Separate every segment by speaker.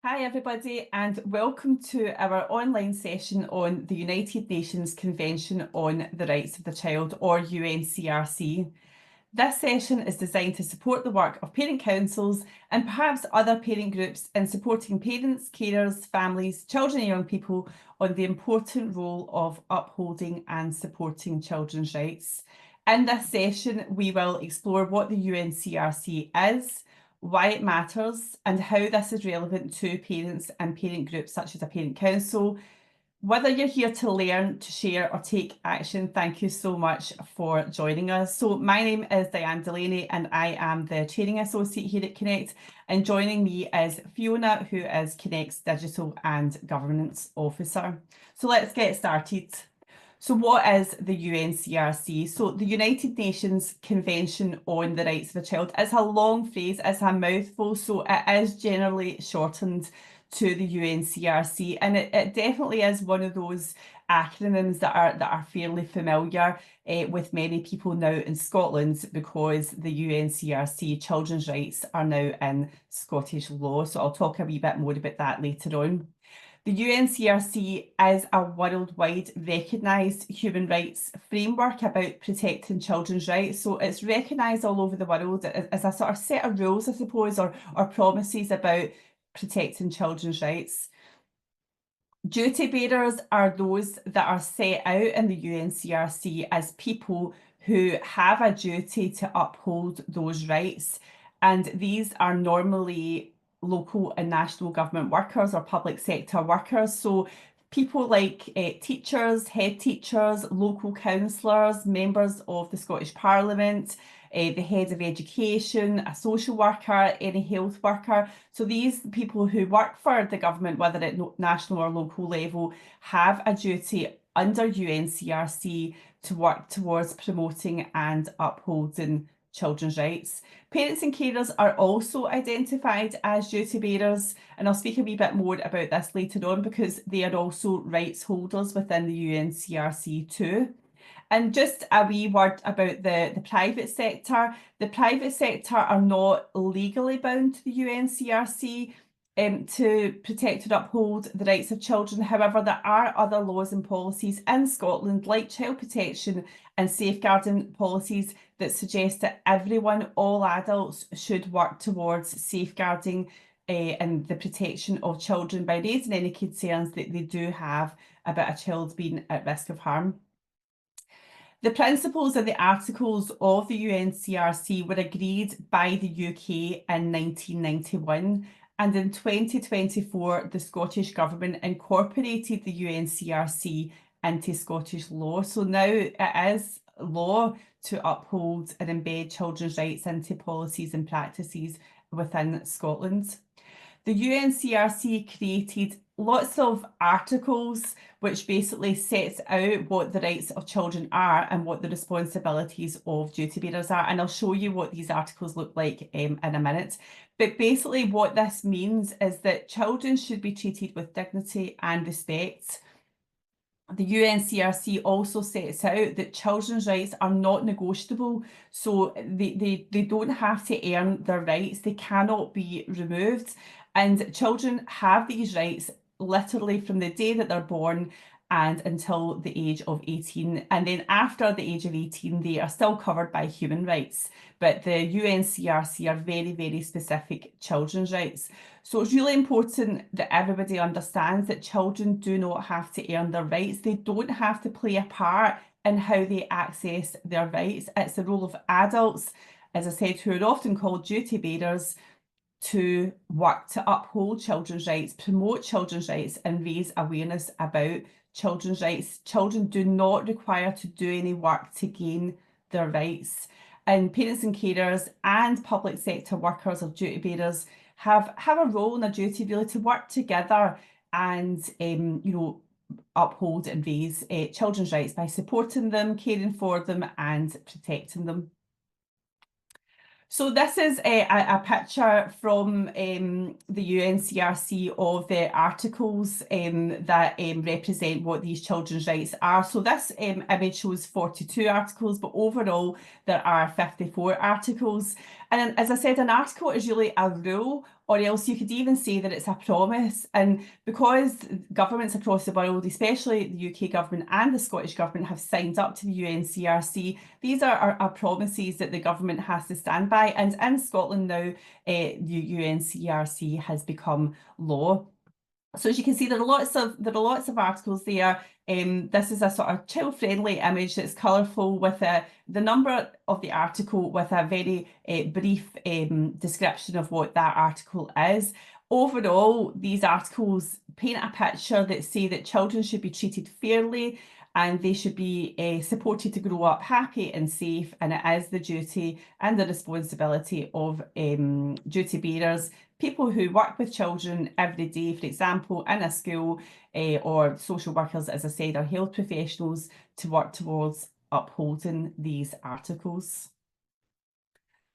Speaker 1: Hi everybody and welcome to our online session on the United Nations Convention on the Rights of the Child, or UNCRC. This session is designed to support the work of parent councils and perhaps other parent groups in supporting parents, carers, families, children and young people on the important role of upholding and supporting children's rights. In this session, we will explore what the UNCRC is, why it matters, and how this is relevant to parents and parent groups such as a parent council. Whether you're here to learn, to share, or take action, thank you so much for joining us. So my name is Diane Delaney and I am the Training Associate here at Connect, and joining me is Fiona, who is Connect's Digital and Governance Officer. So let's get started. So what is the UNCRC? So the United Nations Convention on the Rights of the Child is a long phrase, it's a mouthful, so it is generally shortened to the UNCRC, and it definitely is one of those acronyms that are fairly familiar with many people now in Scotland, because the UNCRC children's rights are now in Scottish law. So I'll talk a wee bit more about that later on. The UNCRC is a worldwide recognised human rights framework about protecting children's rights. So it's recognised all over the world as a sort of set of rules, I suppose, or promises about protecting children's rights. Duty bearers are those that are set out in the UNCRC as people who have a duty to uphold those rights. And these are normally local and national government workers or public sector workers. So people like teachers, head teachers, local councillors, members of the Scottish Parliament, the head of education, a social worker, any health worker. So these people who work for the government, whether at national or local level, have a duty under UNCRC to work towards promoting and upholding children's rights. Parents and carers are also identified as duty bearers, and I'll speak a wee bit more about this later on because they are also rights holders within the UNCRC too. And just a wee word about the private sector. The private sector are not legally bound to the UNCRC to protect and uphold the rights of children. However, there are other laws and policies in Scotland, like child protection and safeguarding policies, that suggest that everyone, all adults, should work towards safeguarding and the protection of children by raising any concerns that they do have about a child being at risk of harm. The principles and the articles of the UNCRC were agreed by the UK in 1991, and in 2024 the Scottish Government incorporated the UNCRC into Scottish law. So now it is law to uphold and embed children's rights into policies and practices within Scotland. The UNCRC created lots of articles which basically sets out what the rights of children are and what the responsibilities of duty bearers are. And I'll show you what these articles look like in a minute. But basically what this means is that children should be treated with dignity and respect. The UNCRC also sets out that children's rights are not negotiable, so they don't have to earn their rights, they cannot be removed. And children have these rights literally from the day that they're born and until the age of 18. And then after the age of 18, they are still covered by human rights. But the UNCRC are very, very specific children's rights. So it's really important that everybody understands that children do not have to earn their rights. They don't have to play a part in how they access their rights. It's the role of adults, as I said, who are often called duty bearers, to work to uphold children's rights, promote children's rights, and raise awareness about children's rights. Children do not require to do any work to gain their rights. And parents and carers and public sector workers or duty bearers have a role and a duty really to work together and uphold and raise children's rights by supporting them, caring for them and protecting them. So this is a picture from the UNCRC of the articles that represent what these children's rights are. So this image shows 42 articles, but overall there are 54 articles. And as I said, an article is really a rule, or else you could even say that it's a promise. And because governments across the world, especially the UK government and the Scottish government, have signed up to the UNCRC, these are promises that the government has to stand by. And in Scotland now, the UNCRC has become law. So as you can see, there are lots of articles there. This is a sort of child-friendly image that's colourful with the number of the article with a very brief description of what that article is. Overall, these articles paint a picture that say that children should be treated fairly and they should be supported to grow up happy and safe, and it is the duty and the responsibility of duty bearers, people who work with children every day, for example, in a school, or social workers, as I said, or health professionals, to work towards upholding these articles.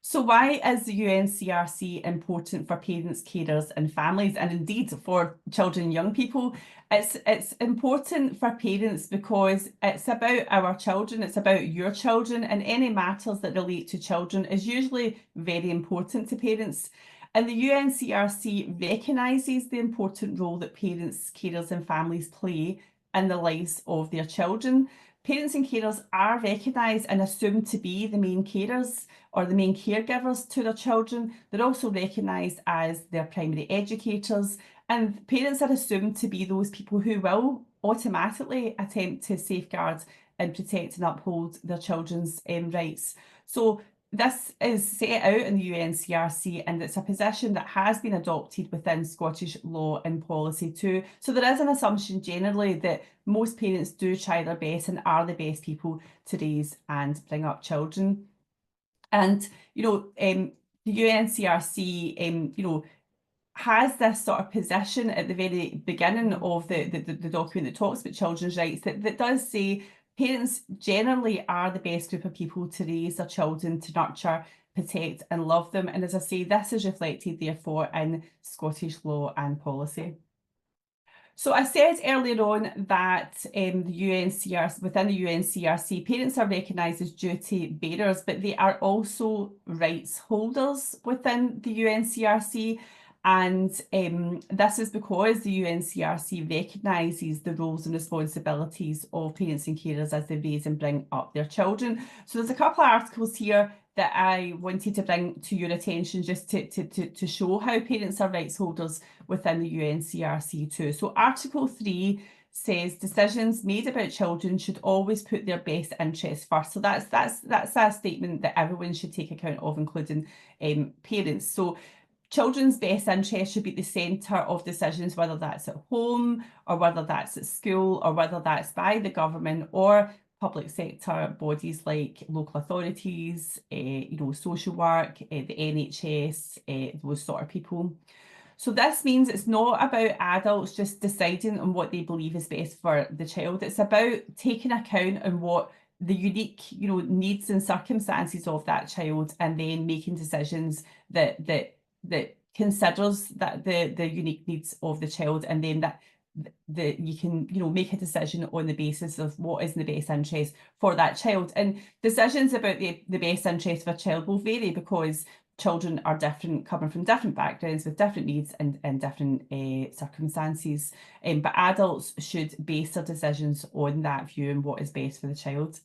Speaker 1: So why is the UNCRC important for parents, carers and families, and indeed for children and young people? It's important for parents because it's about our children, it's about your children, and any matters that relate to children is usually very important to parents. And the UNCRC recognises the important role that parents, carers and families play in the lives of their children. Parents and carers are recognised and assumed to be the main carers or the main caregivers to their children. They're also recognised as their primary educators, and parents are assumed to be those people who will automatically attempt to safeguard and protect and uphold their children's rights. So this is set out in the UNCRC, and it's a position that has been adopted within Scottish law and policy too. So there is an assumption generally that most parents do try their best and are the best people to raise and bring up children. And, the UNCRC, has this sort of position at the very beginning of the document that talks about children's rights that does say parents generally are the best group of people to raise their children, to nurture, protect and love them. And as I say, this is reflected therefore in Scottish law and policy. So I said earlier on that within the UNCRC, parents are recognised as duty bearers, but they are also rights holders within the UNCRC. And this is because the UNCRC recognises the roles and responsibilities of parents and carers as they raise and bring up their children. So there's a couple of articles here that I wanted to bring to your attention just to show how parents are rights holders within the UNCRC too. So Article 3 says decisions made about children should always put their best interests first. So that's a statement that everyone should take account of, including parents. So children's best interests should be at the centre of decisions, whether that's at home or whether that's at school or whether that's by the government or public sector bodies like local authorities, social work, the NHS, those sort of people. So this means it's not about adults just deciding on what they believe is best for the child. It's about taking account on what the unique, needs and circumstances of that child, and then making decisions that considers that the unique needs of the child, and then that you can make a decision on the basis of what is in the best interest for that child. And decisions about the best interest of a child will vary because children are different, coming from different backgrounds with different needs and different circumstances, but adults should base their decisions on that view and what is best for the child.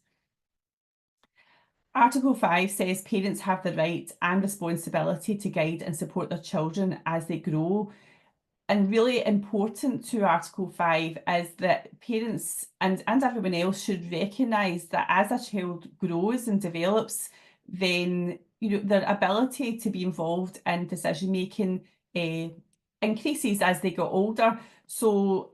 Speaker 1: Article 5 says parents have the right and responsibility to guide and support their children as they grow. And really important to Article 5 is that parents and everyone else should recognise that as a child grows and develops, then their ability to be involved in decision making increases as they get older. So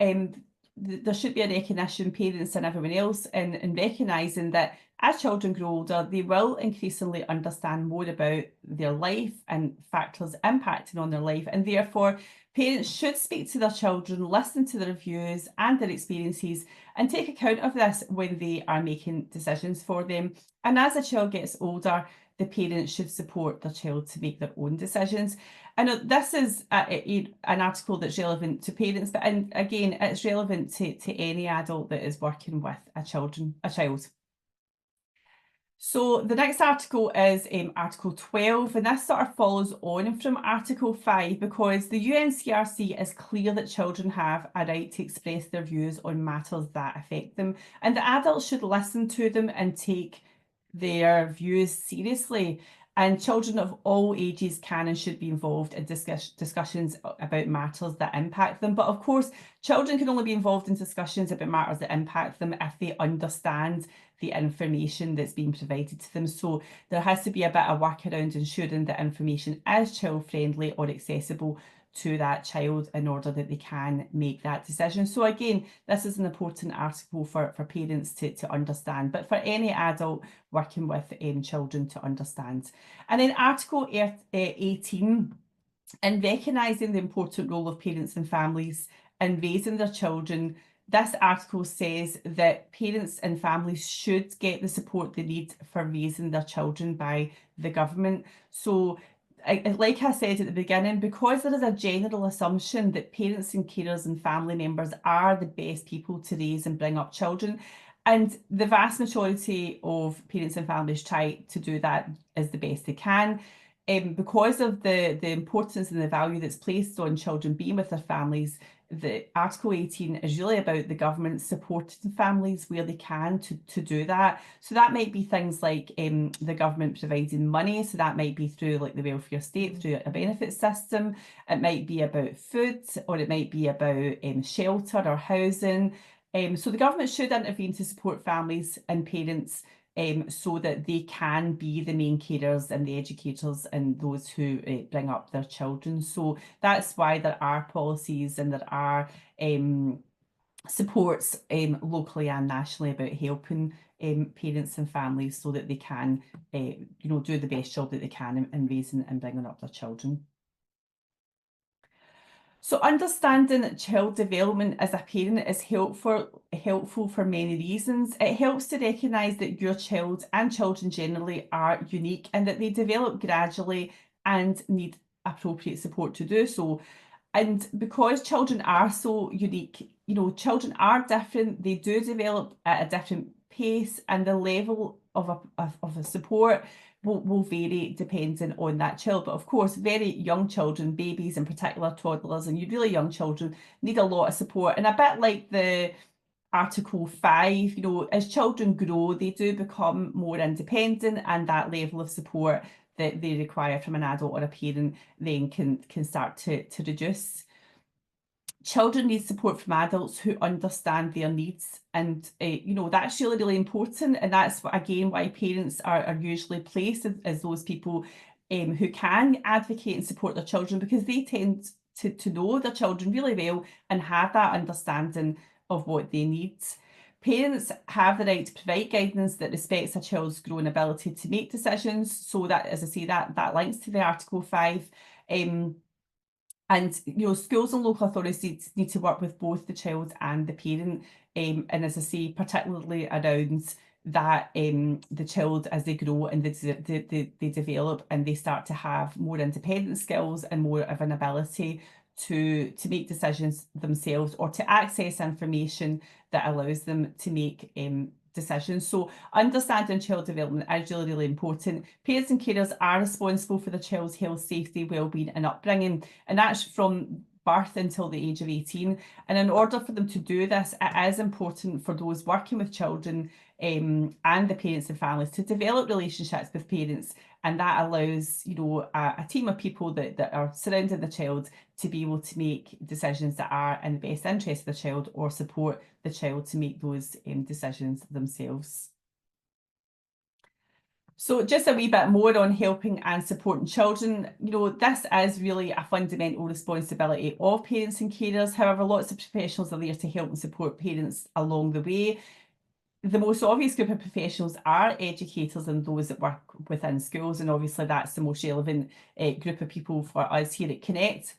Speaker 1: there should be a recognition, parents and everyone else, in recognising that as children grow older, they will increasingly understand more about their life and factors impacting on their life, and therefore parents should speak to their children, listen to their views and their experiences, and take account of this when they are making decisions for them. And as a child gets older, the parents should support their child to make their own decisions. I know this is an article that's relevant to parents, but again, it's relevant to any adult that is working with a child. So the next article is Article 12, and this sort of follows on from Article 5 because the UNCRC is clear that children have a right to express their views on matters that affect them, and the adults should listen to them and take their views seriously. And children of all ages can and should be involved in discussions about matters that impact them. But of course, children can only be involved in discussions about matters that impact them if they understand the information that's being provided to them. So there has to be a bit of work around ensuring that information is child friendly or accessible to that child in order that they can make that decision. So again, this is an important article for parents to understand, but for any adult working with children to understand. And then Article 18, in recognising the important role of parents and families in raising their children, this article says that parents and families should get the support they need for raising their children by the government. So like I said at the beginning, because there is a general assumption that parents and carers and family members are the best people to raise and bring up children, and the vast majority of parents and families try to do that as the best they can. Because of the importance and the value that's placed on children being with their families, the Article 18 is really about the government supporting families where they can to do that. So that might be things like the government providing money. So that might be through like the welfare state, through a benefit system. It might be about food, or it might be about shelter or housing. So the government should intervene to support families and parents so that they can be the main carers and the educators and those who bring up their children. So that's why there are policies and there are supports locally and nationally about helping parents and families so that they can do the best job that they can in raising and bringing up their children. So understanding child development as a parent is helpful for many reasons. It helps to recognise that your child and children generally are unique and that they develop gradually and need appropriate support to do so. And because children are so unique, children are different, they do develop at a different pace, and the level of a support will vary depending on that child. But of course, very young children, babies in particular, toddlers, and really young children need a lot of support. And a bit like the Article 5, as children grow, they do become more independent, and that level of support that they require from an adult or a parent then can start to reduce. Children need support from adults who understand their needs, and that's really important, and that's again why parents are usually placed as those people who can advocate and support their children, because they tend to know their children really well and have that understanding of what they need. Parents have the right to provide guidance that respects a child's growing ability to make decisions, so that, as I say, that links to the Article 5. And schools and local authorities need to work with both the child and the parent, and as I say, particularly around that the child, as they grow and they develop and they start to have more independent skills and more of an ability to make decisions themselves, or to access information that allows them to make decisions. So understanding child development is really important. Parents and carers are responsible for the child's health, safety, well-being and upbringing, and that's from birth until the age of 18. And in order for them to do this, it is important for those working with children and the parents and families to develop relationships with parents, and that allows a team of people that are surrounding the child to be able to make decisions that are in the best interest of the child, or support the child to make those decisions themselves. So just a wee bit more on helping and supporting children. This is really a fundamental responsibility of parents and carers. However, lots of professionals are there to help and support parents along the way. The most obvious group of professionals are educators and those that work within schools, and obviously that's the most relevant group of people for us here at Connect.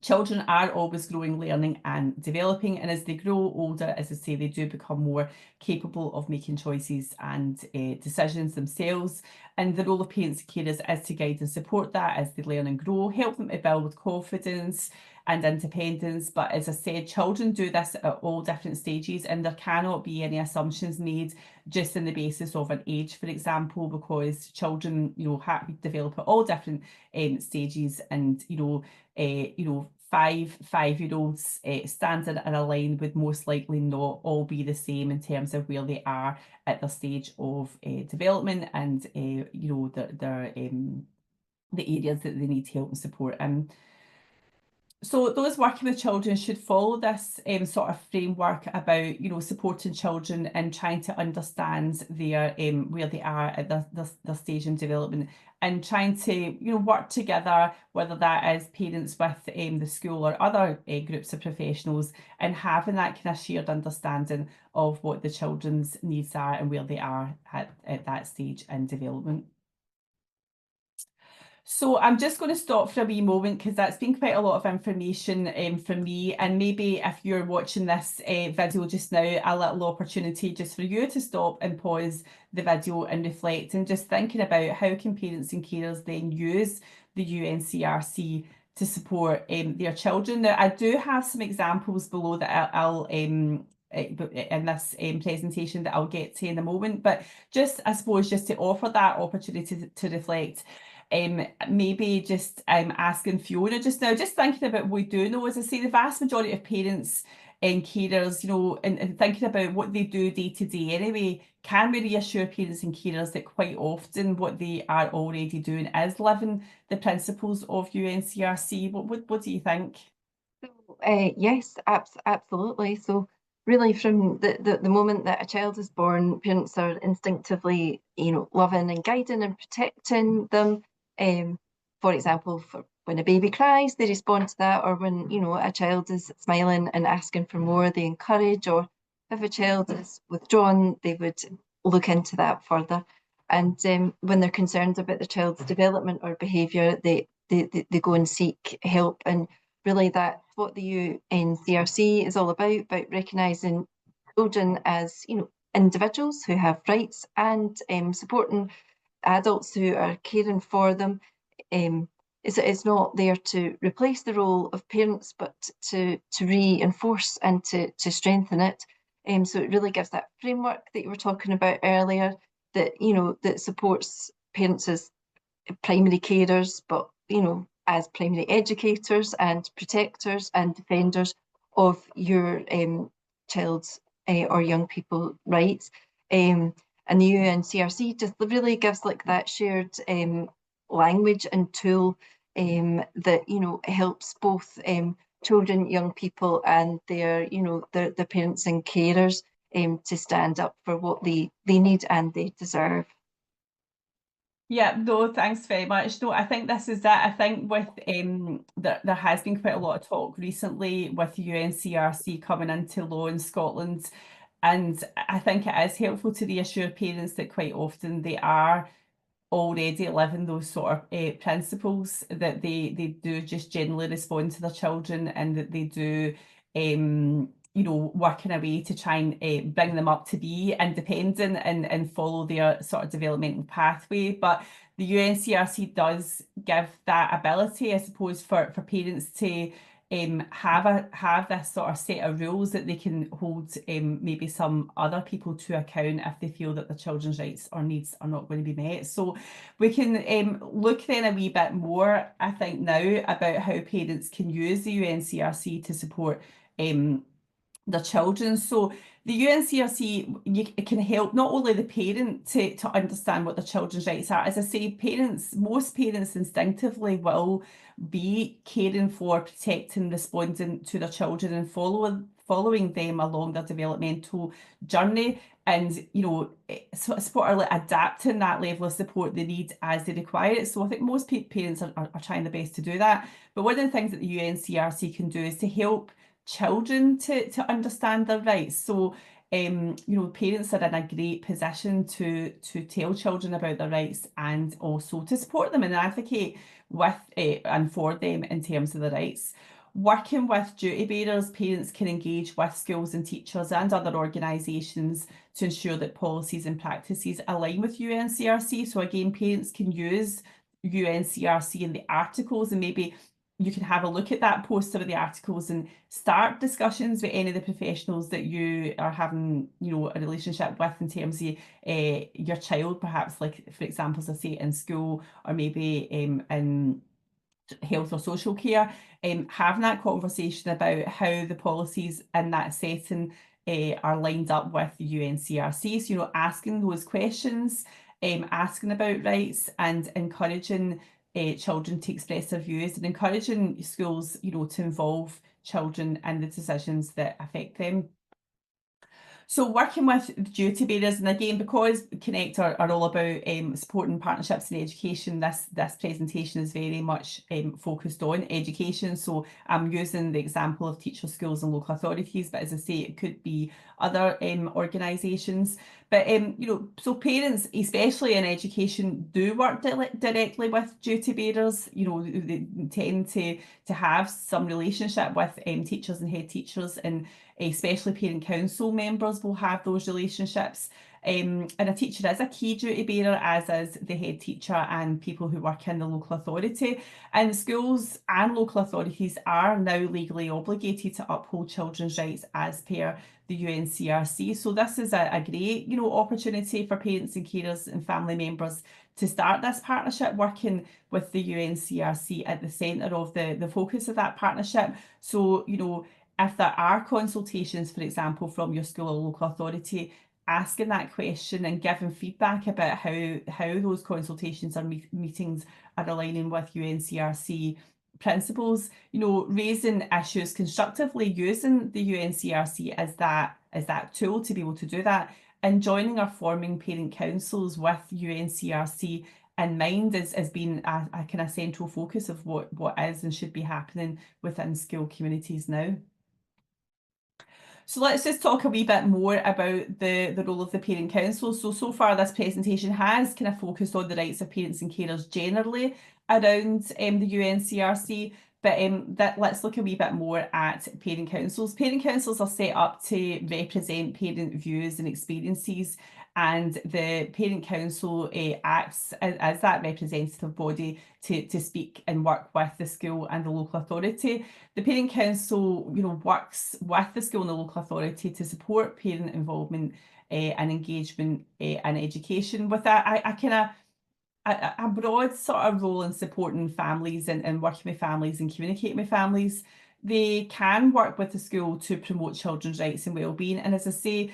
Speaker 1: Children are always growing, learning and developing, and as they grow older, as I say, they do become more capable of making choices and decisions themselves. And the role of parents and carers is to guide and support that as they learn and grow, help them to build confidence, and independence. But as I said, children do this at all different stages, and there cannot be any assumptions made just on the basis of an age, for example, because children, develop at all different stages, and five-year-olds standing in a line would most likely not all be the same in terms of where they are at their stage of development, and the areas that they need help and support in. So those working with children should follow this sort of framework about, supporting children and trying to understand their where they are at their stage in development, and trying to, work together, whether that is parents with the school or other groups of professionals, and having that kind of shared understanding of what the children's needs are and where they are at that stage in development. So I'm just going to stop for a wee moment, because that's been quite a lot of information from me, and maybe if you're watching this video just now, a little opportunity just for you to stop and pause the video and reflect, and just thinking about how can parents and carers then use the UNCRC to support their children. Now, I do have some examples below that I'll in this presentation that I'll get to in a moment, but just, I suppose, just to offer that opportunity to reflect. Maybe just asking Fiona just now, just thinking about what we do know, as I say, the vast majority of parents and carers, and thinking about what they do day to day anyway, can we reassure parents and carers that quite often what they are already doing is living the principles of UNCRC? What do you think?
Speaker 2: Yes, absolutely. So really, from the moment that a child is born, parents are instinctively, loving and guiding and protecting them. For example, when a baby cries, they respond to that, or when, a child is smiling and asking for more, they encourage, or if a child is withdrawn, they would look into that further. And when they're concerned about the child's development or behaviour, they go and seek help. And really, that's what the UNCRC is all about recognising children as, individuals who have rights, and supporting adults who are caring for them. It's not there to replace the role of parents, but to reinforce and to strengthen it. So it really gives that framework that you were talking about earlier, that that supports parents as primary carers, but as primary educators and protectors and defenders of your child's or young people rights. And the UNCRC just really gives like that shared language and tool that helps both children, young people, and their their parents and carers to stand up for what they need and they deserve.
Speaker 1: Yeah, no, thanks very much. No, I think this is that. I think with there has been quite a lot of talk recently with UNCRC coming into law in Scotland, and I think it is helpful to reassure parents that quite often they are already living those sort of principles, that they do just generally respond to their children, and that they do work in a way to try and bring them up to be independent and follow their sort of developmental pathway. But the UNCRC does give that ability, I suppose, for parents to have this sort of set of rules that they can hold maybe some other people to account if they feel that the children's rights or needs are not going to be met. So we can look then a wee bit more, I think, now about how parents can use the UNCRC to support their children. So the UNCRC can help not only the parent to understand what the children's rights are. As I say, most parents instinctively will be caring for, protecting, responding to their children, and following them along their developmental journey, and sort of like adapting that level of support they need as they require it. So I think most parents are trying their best to do that. But one of the things that the UNCRC can do is to help children to understand their rights. So parents are in a great position to tell children about their rights, and also to support them and advocate with and for them in terms of their rights. Working with duty bearers, parents can engage with schools and teachers and other organisations to ensure that policies and practices align with UNCRC. So again, parents can use UNCRC in the articles and maybe you can have a look at that post of the articles and start discussions with any of the professionals that you are having, a relationship with in terms of your child, perhaps, like, for example, as I say, in school, or maybe in health or social care, having that conversation about how the policies in that setting are lined up with the UNCRC. So, asking those questions, asking about rights, and encouraging children to express their views, and encouraging schools, to involve children in the decisions that affect them. So, working with duty bearers, and again, because Connect are all about supporting partnerships in education, this presentation is very much focused on education. So I'm using the example of teachers, schools and local authorities, but as I say, it could be other organisations. But so parents, especially in education, do work directly with duty bearers. They tend to have some relationship with teachers and head teachers, and especially parent council members will have those relationships. And a teacher is a key duty bearer, as is the head teacher and people who work in the local authority. And schools and local authorities are now legally obligated to uphold children's rights as per the UNCRC. So this is a great, opportunity for parents and carers and family members to start this partnership, working with the UNCRC at the centre of the focus of that partnership. So, if there are consultations, for example, from your school or local authority, asking that question and giving feedback about how those consultations or meetings are aligning with UNCRC principles, raising issues constructively, using the UNCRC as that tool to be able to do that, and joining or forming parent councils with UNCRC in mind as being a kind of central focus of what is and should be happening within school communities now. So let's just talk a wee bit more about the role of the parent council. So far this presentation has kind of focused on the rights of parents and carers generally around the UNCRC, but let's look a wee bit more at parent councils. Parent councils are set up to represent parent views and experiences, and the parent council acts as that representative body to speak and work with the school and the local authority. The parent council, works with the school and the local authority to support parent involvement and engagement in education, with a kind of a broad sort of role in supporting families and working with families and communicating with families. They can work with the school to promote children's rights and wellbeing. And as I say,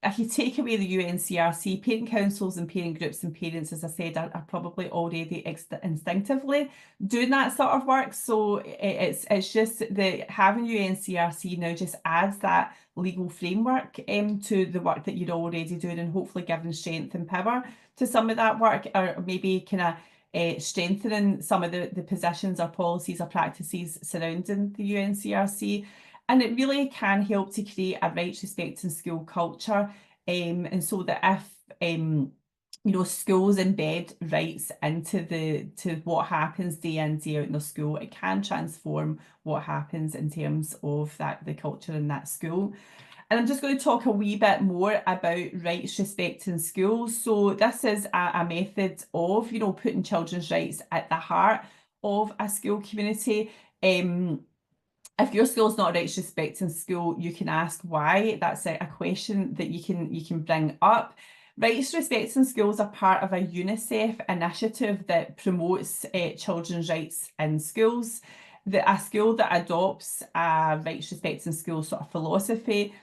Speaker 1: if you take away the UNCRC, parent councils and parent groups and parents, as I said, are probably already instinctively doing that sort of work. So it's just that having UNCRC now just adds that legal framework to the work that you're already doing, and hopefully giving strength and power to some of that work, or maybe kind of strengthening some of the positions or policies or practices surrounding the UNCRC. And it really can help to create a rights respecting school culture, and so that if schools embed rights into what happens day in, day out in the school, it can transform what happens in terms of the culture in that school. And I'm just going to talk a wee bit more about rights respecting schools. So this is a method of putting children's rights at the heart of a school community. If your school's not a rights respecting school, you can ask why. That's a question that you can bring up. Rights respecting schools are part of a UNICEF initiative that promotes children's rights in schools. A school that adopts a rights respecting school sort of philosophy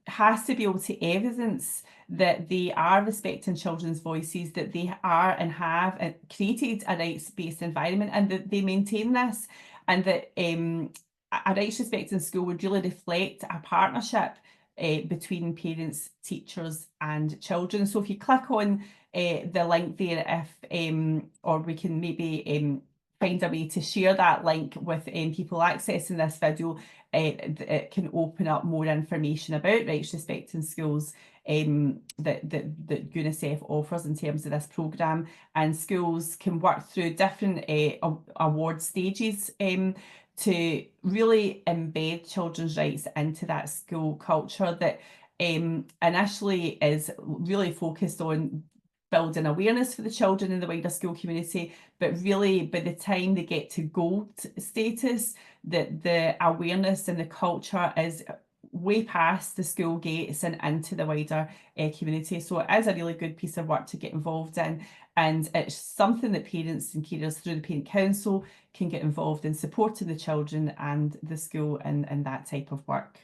Speaker 1: has to be able to evidence that they are respecting children's voices, that they are and have created a rights-based environment, and that they maintain this, and that a rights respecting school would really reflect a partnership between parents, teachers and children. So if you click on the link there, or we can maybe find a way to share that link with people accessing this video, it can open up more information about rights respecting schools that UNICEF offers in terms of this programme. And schools can work through different award stages to really embed children's rights into that school culture that initially is really focused on building awareness for the children in the wider school community, but really by the time they get to gold status, that the awareness and the culture is way past the school gates and into the wider community. So it is a really good piece of work to get involved in, and it's something that parents and carers through the Parent Council can get involved in supporting the children and the school in that type of work.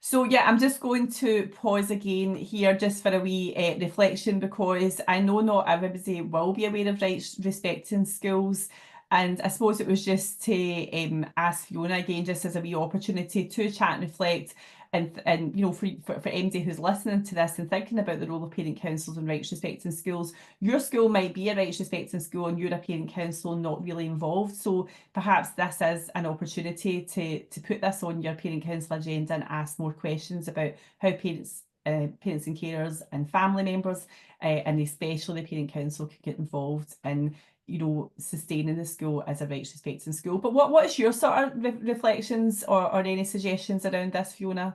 Speaker 1: So yeah, I'm just going to pause again here just for a wee reflection, because I know not everybody will be aware of rights respect in schools. And I suppose it was just to ask Fiona again, just as a wee opportunity to chat and reflect, and you know, for MD who's listening to this and thinking about the role of parent councils and rights respect in schools, your school might be a rights respect in school and you're a parent council not really involved. So perhaps this is an opportunity to put this on your parent council agenda and ask more questions about how parents and carers and family members, and especially the parent council, could get involved in, you know, sustaining the school as a rights respecting school. But what is your sort of reflections or any suggestions around this, Fiona?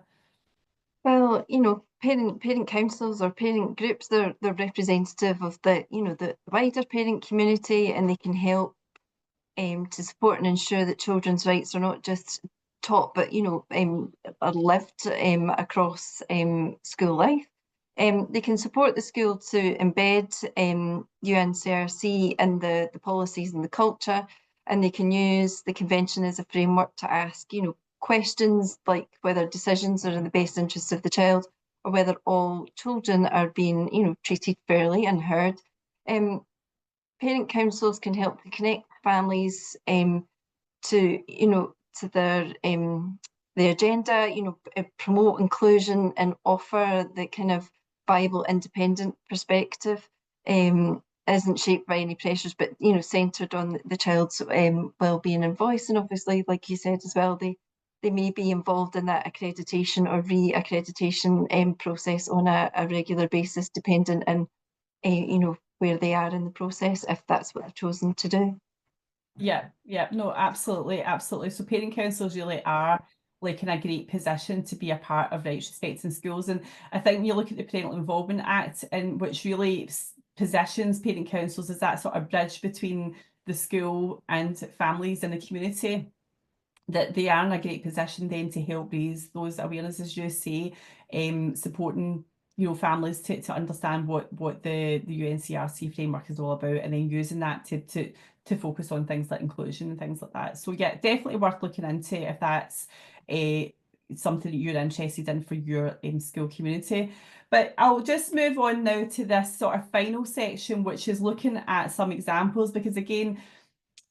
Speaker 2: Well, you know, parent councils or parent groups, they're representative of the, you know, the wider parent community, and they can help to support and ensure that children's rights are not just taught, but, you know, are lived across school life. They can support the school to embed UNCRC in the policies and the culture, and they can use the convention as a framework to ask, you know, questions like whether decisions are in the best interests of the child, or whether all children are being, you know, treated fairly and heard. Parent councils can help to connect families to, you know, to their the agenda, you know, promote inclusion and offer the kind of viable independent perspective, isn't shaped by any pressures, but, you know, centred on the child's well-being and voice. And obviously, like you said as well, they may be involved in that accreditation or re-accreditation process on a regular basis, dependent on you know, where they are in the process, if that's what they've chosen to do.
Speaker 1: Yeah, no, absolutely, absolutely. So parent councils really are like in a great position to be a part of rights respect in schools. And I think when you look at the Parental Involvement Act, and which really positions parent councils as that sort of bridge between the school and families and the community, that they are in a great position then to help raise those awareness, as you say, supporting, you know, families to understand what the UNCRC framework is all about, and then using that to focus on things like inclusion and things like that. So yeah, definitely worth looking into if that's something that you're interested in for your school community. But I'll just move on now to this sort of final section, which is looking at some examples, because again,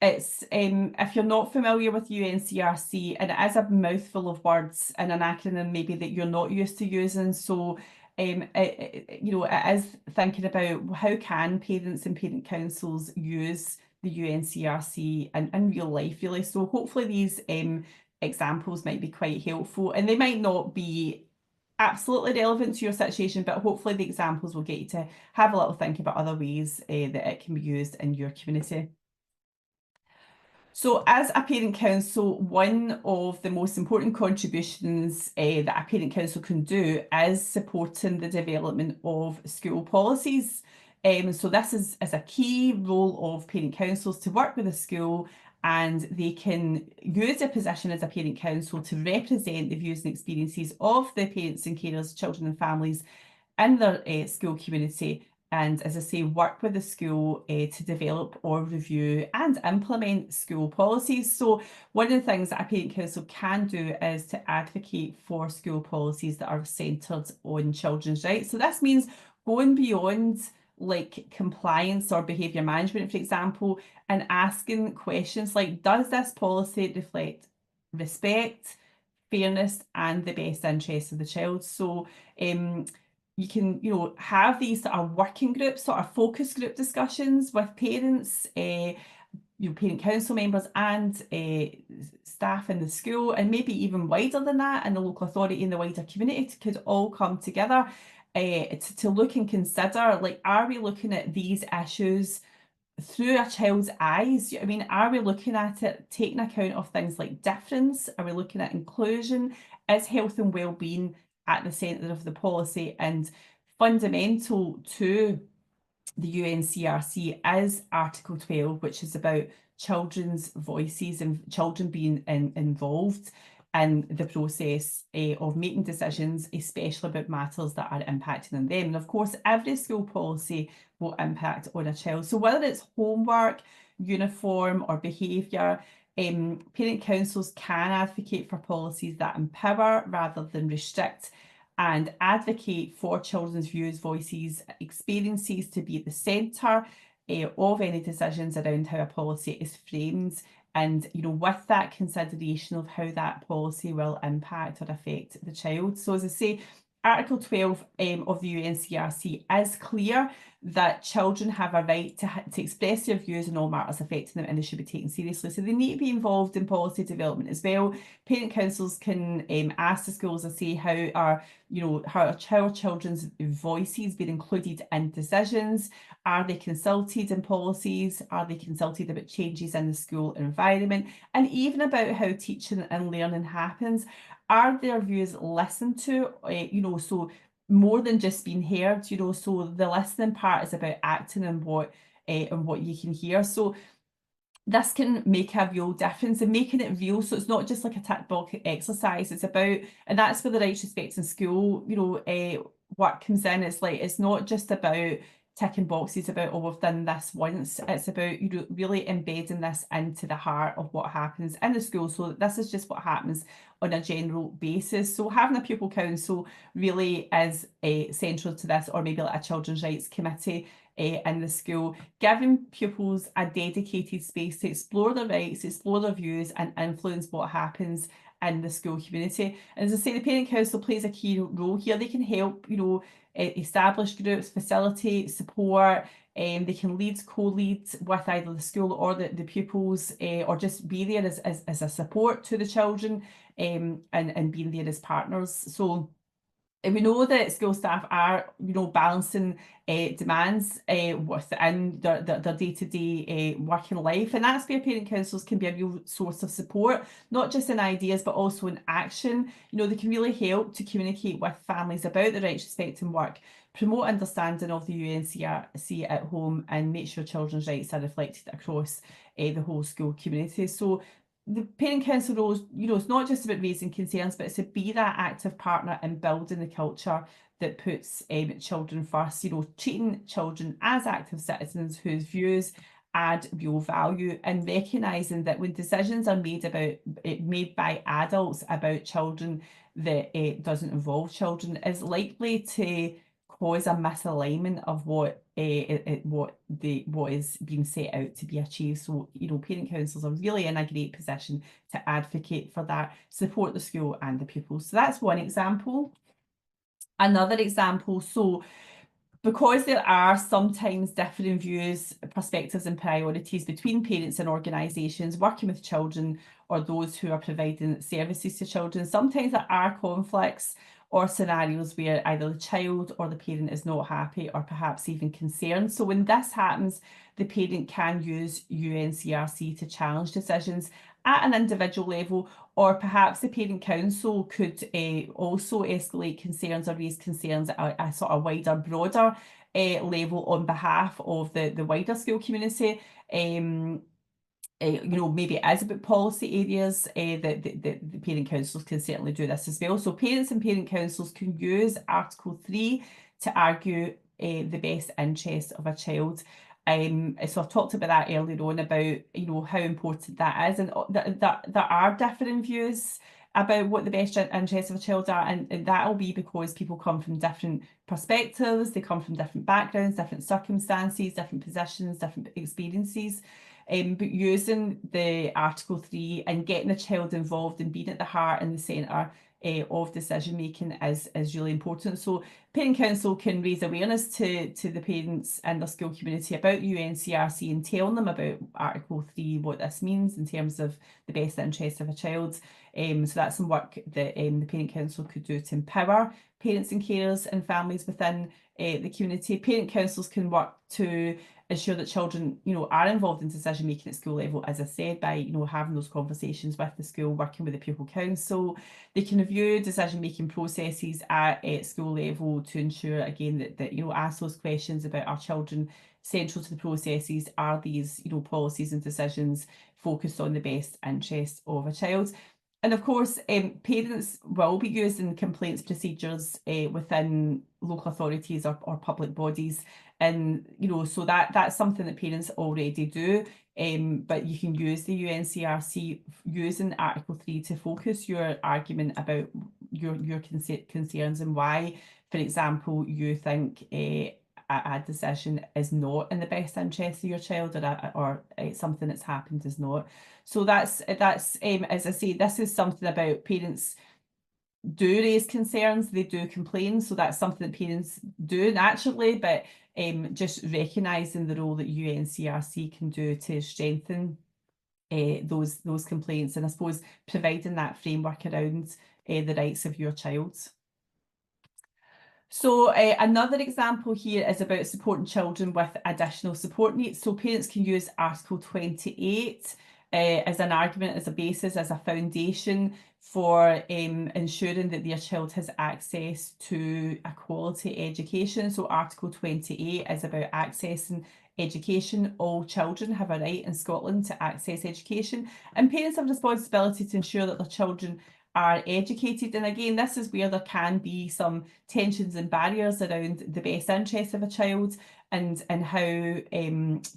Speaker 1: it's if you're not familiar with UNCRC, and it is a mouthful of words and an acronym maybe that you're not used to using. So you know, it is thinking about how can parents and parent councils use the UNCRC in real life, really. So hopefully these examples might be quite helpful, and they might not be absolutely relevant to your situation, but hopefully the examples will get you to have a little think about other ways that it can be used in your community. So as a parent council, one of the most important contributions that a parent council can do is supporting the development of school policies. So this is a key role of parent councils, to work with the school, and they can use their position as a parent council to represent the views and experiences of the parents and carers, children and families in their school community, and, as I say, work with the school to develop or review and implement school policies. So one of the things that a parent council can do is to advocate for school policies that are centred on children's rights. So this means going beyond like compliance or behaviour management, for example, and asking questions like, does this policy reflect respect, fairness and the best interests of the child? So you can, you know, have these sort of working groups, sort of focus group discussions with parents, you know, parent council members and staff in the school, and maybe even wider than that, and the local authority and the wider community could all come together to look and consider, like, are we looking at these issues through a child's eyes? I mean, are we looking at it taking account of things like difference? Are we looking at inclusion? Is health and well-being at the centre of the policy? And fundamental to the UNCRC is Article 12, which is about children's voices and children being involved in the process of making decisions, especially about matters that are impacting on them. And of course, every school policy will impact on a child. So whether it's homework, uniform or behaviour, parent councils can advocate for policies that empower rather than restrict, and advocate for children's views, voices, experiences to be at the centre of any decisions around how a policy is framed, and with that consideration of how that policy will impact or affect the child. So as I say, Article 12 of the UNCRC is clear that children have a right to express their views on all matters affecting them, and they should be taken seriously. So they need to be involved in policy development as well. Parent councils can ask the schools, I say, how are children's voices being included in decisions? Are they consulted in policies? Are they consulted about changes in the school environment? And even about how teaching and learning happens. Are their views listened to? So more than just being heard, so the listening part is about acting on what you can hear. So this can make a real difference, and making it real, so it's not just like a tick box exercise. It's about, and that's where the rights, respect in school work comes in. It's like, it's not just about ticking boxes about, oh, we've done this once. It's about really embedding this into the heart of what happens in the school, so that this is just what happens on a general basis. So having a pupil council really is central to this, or maybe like a children's rights committee in the school, giving pupils a dedicated space to explore their rights, explore their views, and influence what happens in the school community. And as I say, the parent council plays a key role here. They can help, establish groups, facilitate, support. They can lead, co-lead with either the school or the pupils, or just be there as a support to the children, and being there as partners. So we know that school staff are, balancing demands within their day-to-day working life, and that's where parent councils can be a real source of support, not just in ideas but also in action. They can really help to communicate with families about the rights, respect and work, promote understanding of the UNCRC at home, and make sure children's rights are reflected across the whole school community. So the parent council role, it's not just about raising concerns, but it's to be that active partner in building the culture that puts children first, treating children as active citizens whose views add real value, and recognising that when decisions are made by adults about children that doesn't involve children, is likely to cause a misalignment of what is being set out to be achieved. So parent councils are really in a great position to advocate for that, support the school and the pupils. So that's one example. Another example, so because there are sometimes differing views, perspectives and priorities between parents and organisations working with children or those who are providing services to children, sometimes there are conflicts or scenarios where either the child or the parent is not happy or perhaps even concerned. So when this happens, the parent can use UNCRC to challenge decisions at an individual level, or perhaps the parent council could also escalate concerns or raise concerns at a sort of wider, broader level on behalf of the wider school community. Maybe it is about policy areas, the parent councils can certainly do this as well. So parents and parent councils can use Article 3 to argue the best interest of a child. So I've talked about that earlier on, about how important that is, and there are differing views about what the best interests of a child are, and that will be because people come from different perspectives, they come from different backgrounds, different circumstances, different positions, different experiences. But using the Article 3 and getting a child involved and being at the heart and the centre of decision making is really important. So parent council can raise awareness to the parents and their school community about UNCRC and tell them about Article 3, what this means in terms of the best interest of a child. So that's some work that the parent council could do to empower parents and carers and families within the community. Parent councils can work to ensure that children, are involved in decision making at school level, as I said, by, having those conversations with the school, working with the pupil council. They can review decision making processes at school level to ensure, again, that ask those questions about our children central to the processes. Are these, policies and decisions focused on the best interest of a child? And of course, parents will be used in complaints procedures within local authorities or public bodies. And, so that's something that parents already do. But you can use the UNCRC using Article 3 to focus your argument about your concerns and why, for example, you think a decision is not in the best interest of your child, or something that's happened is not. So that's as I say, this is something about parents do raise concerns, they do complain. So that's something that parents do naturally, but just recognising the role that UNCRC can do to strengthen those complaints, and I suppose providing that framework around the rights of your child. So another example here is about supporting children with additional support needs. So parents can use Article 28 as an argument, as a basis, as a foundation for ensuring that their child has access to a quality education. So Article 28 is about accessing education. All children have a right in Scotland to access education, and parents have a responsibility to ensure that their children are educated. And again, this is where there can be some tensions and barriers around the best interest of a child, and how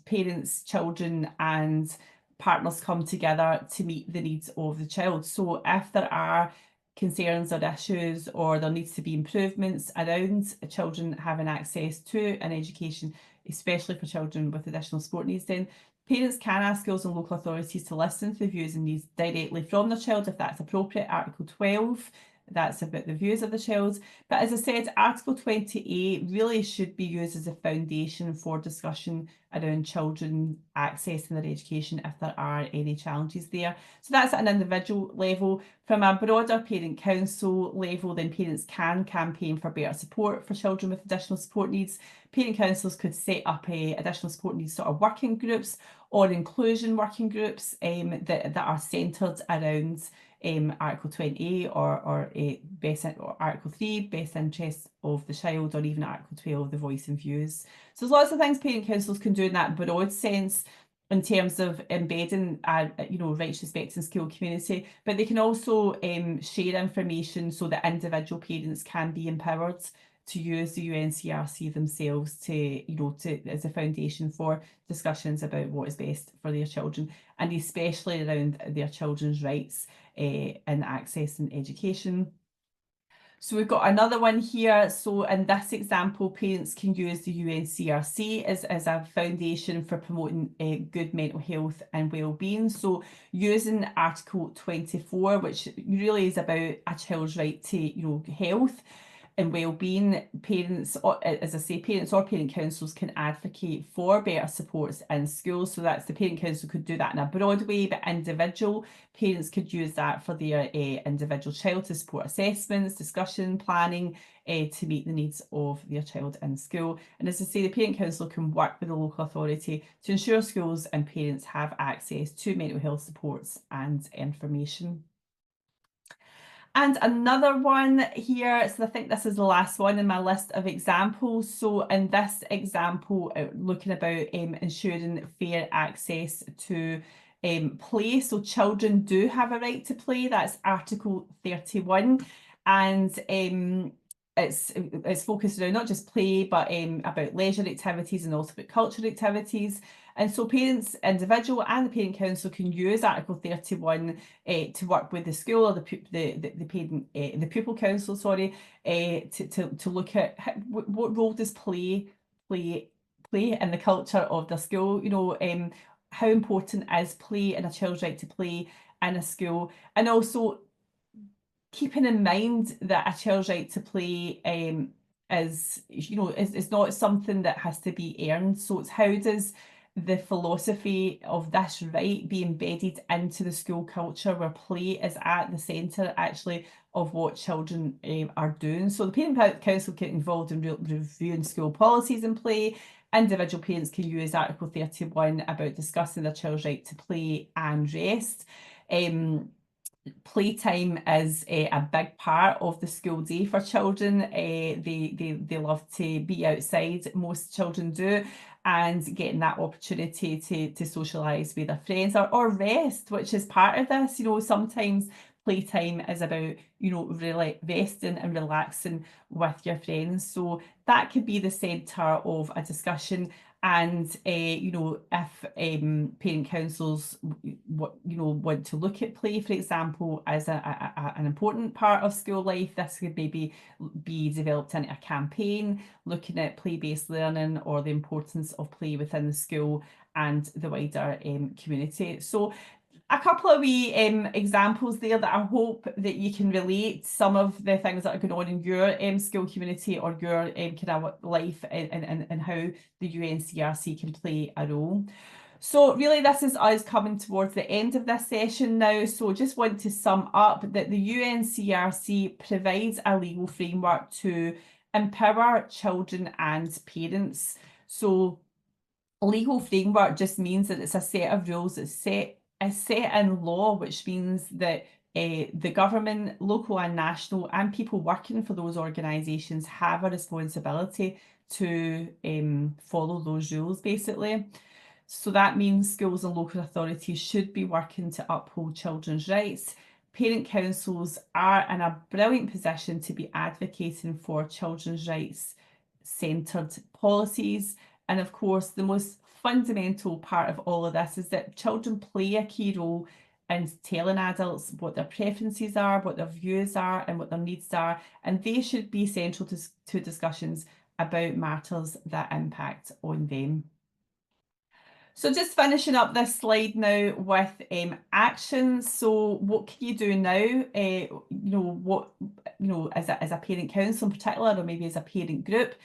Speaker 1: parents, children and partners come together to meet the needs of the child. So if there are concerns or issues, or there needs to be improvements around children having access to an education, especially for children with additional support needs, then parents can ask schools and local authorities to listen to the views and needs directly from their child if that's appropriate. Article 12, that's about the views of the child. But as I said, Article 28 really should be used as a foundation for discussion around children accessing their education if there are any challenges there. So that's at an individual level. From a broader parent council level, then parents can campaign for better support for children with additional support needs. Parent councils could set up additional support needs sort of working groups or inclusion working groups that are centred around Article 20 or Article 3, best interests of the child, or even Article 12, the voice and views. So there's lots of things parent councils can do in that broad sense in terms of embedding rights, respect in school community, but they can also share information so that individual parents can be empowered to use the UNCRC themselves to as a foundation for discussions about what is best for their children, and especially around their children's rights in accessing education. So we've got another one here. So in this example, parents can use the UNCRC as a foundation for promoting good mental health and well-being. So using Article 24, which really is about a child's right to health and well-being, parents, as I say, parents or parent councils can advocate for better supports in schools. So that's the parent council could do that in a broad way, but individual parents could use that for their individual child to support assessments, discussion, planning to meet the needs of their child in school. And as I say, the parent council can work with the local authority to ensure schools and parents have access to mental health supports and information. And another one here, so I think this is the last one in my list of examples. So in this example, looking about ensuring fair access to play. So children do have a right to play. That's Article 31. And it's focused around not just play, but about leisure activities and also about cultural activities. And so parents, individual and the parent council can use Article 31 to work with the school or the pupil council, to look at what role does play in the culture of the school. How important is play and a child's right to play in a school, and also keeping in mind that a child's right to play is not something that has to be earned. So it's how does the philosophy of this right be embedded into the school culture, where play is at the centre actually of what children are doing. So the Parent Council get involved in reviewing school policies in play. Individual parents can use Article 31 about discussing their child's right to play and rest. Playtime is a big part of the school day for children. They love to be outside, most children do, and getting that opportunity to socialise with their friends or rest, which is part of this. You know, sometimes playtime is about, you know, really resting and relaxing with your friends. So that could be the centre of a discussion. And you know, if parent councils want to look at play, for example, as an important part of school life, this could maybe be developed into a campaign looking at play-based learning or the importance of play within the school and the wider community. So a couple of wee examples there that I hope that you can relate some of the things that are going on in your school community or your kind of life, and how the UNCRC can play a role. So really this is us coming towards the end of this session now. So just want to sum up that the UNCRC provides a legal framework to empower children and parents. So legal framework just means that it's a set of rules that's set in law, which means that the government, local and national, and people working for those organisations have a responsibility to follow those rules, basically. So that means schools and local authorities should be working to uphold children's rights. Parent councils are in a brilliant position to be advocating for children's rights centred policies. And of course, the most fundamental part of all of this is that children play a key role in telling adults what their preferences are, what their views are, and what their needs are. And they should be central to discussions about matters that impact on them. So just finishing up this slide now with actions. So what can you do now? As a parent council in particular, or maybe as a parent group.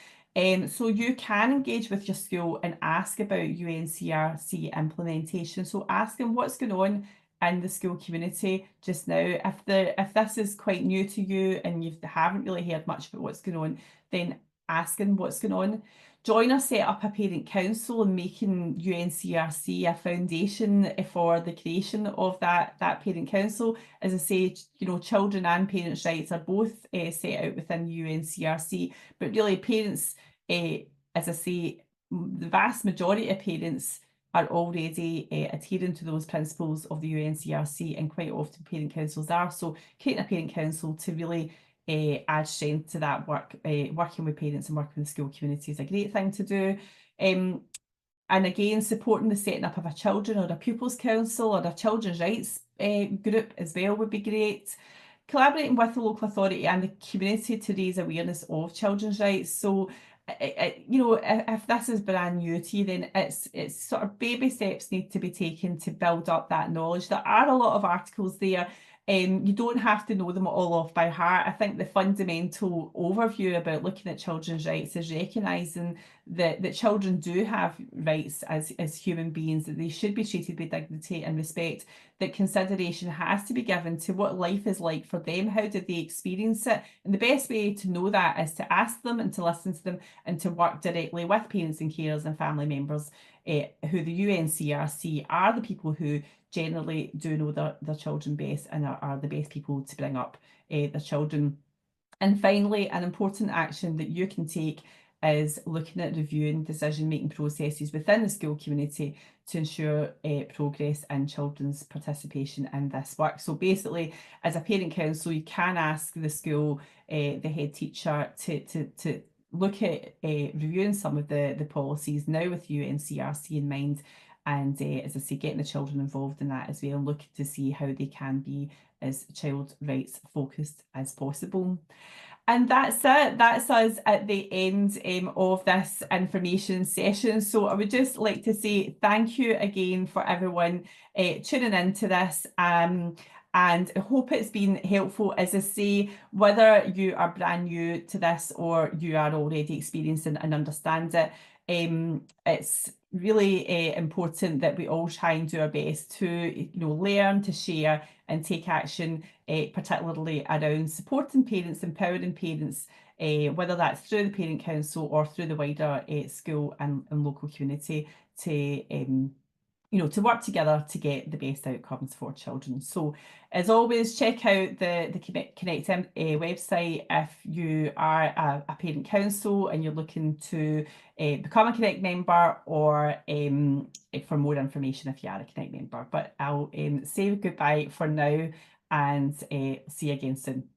Speaker 1: So you can engage with your school and ask about UNCRC implementation. So ask them what's going on in the school community just now. If this is quite new to you and you haven't really heard much about what's going on, then asking what's going on. Join or set up a parent council and making UNCRC a foundation for the creation of that parent council. As I say, children and parents' rights are both set out within UNCRC, but really parents, as I say, the vast majority of parents are already adhering to those principles of the UNCRC, and quite often parent councils are. So creating a parent council to really add strength to that work, working with parents and working with the school community is a great thing to do. And again, supporting the setting up of a children or a pupils council or a children's rights group as well would be great. Collaborating with the local authority and the community to raise awareness of children's rights. So if this is brand new to you, then it's sort of baby steps need to be taken to build up that knowledge. There are a lot of articles there. You don't have to know them all off by heart. I think the fundamental overview about looking at children's rights is recognising that children do have rights as human beings, that they should be treated with dignity and respect, that consideration has to be given to what life is like for them, how did they experience it, and the best way to know that is to ask them and to listen to them and to work directly with parents and carers and family members, who the UNCRC are the people who generally do know their children best and are the best people to bring up their children. And finally, an important action that you can take is looking at reviewing decision-making processes within the school community to ensure progress in children's participation in this work. So basically, as a parent council, you can ask the school, the head teacher, to look at reviewing some of the policies now with UNCRC in mind. And as I say, getting the children involved in that as well, and looking to see how they can be as child rights focused as possible. And that's it. That's us at the end of this information session. So I would just like to say thank you again for everyone tuning into this. And I hope it's been helpful. As I say, whether you are brand new to this or you are already experiencing and understand it, it's really important that we all try and do our best to learn, to share and take action, particularly around supporting parents, empowering parents, whether that's through the Parent Council or through the wider school and local community, to to work together to get the best outcomes for children. So as always, check out the Connect website if you are a parent council and you're looking to become a Connect member, or for more information if you are a Connect member. But I'll say goodbye for now, and see you again soon.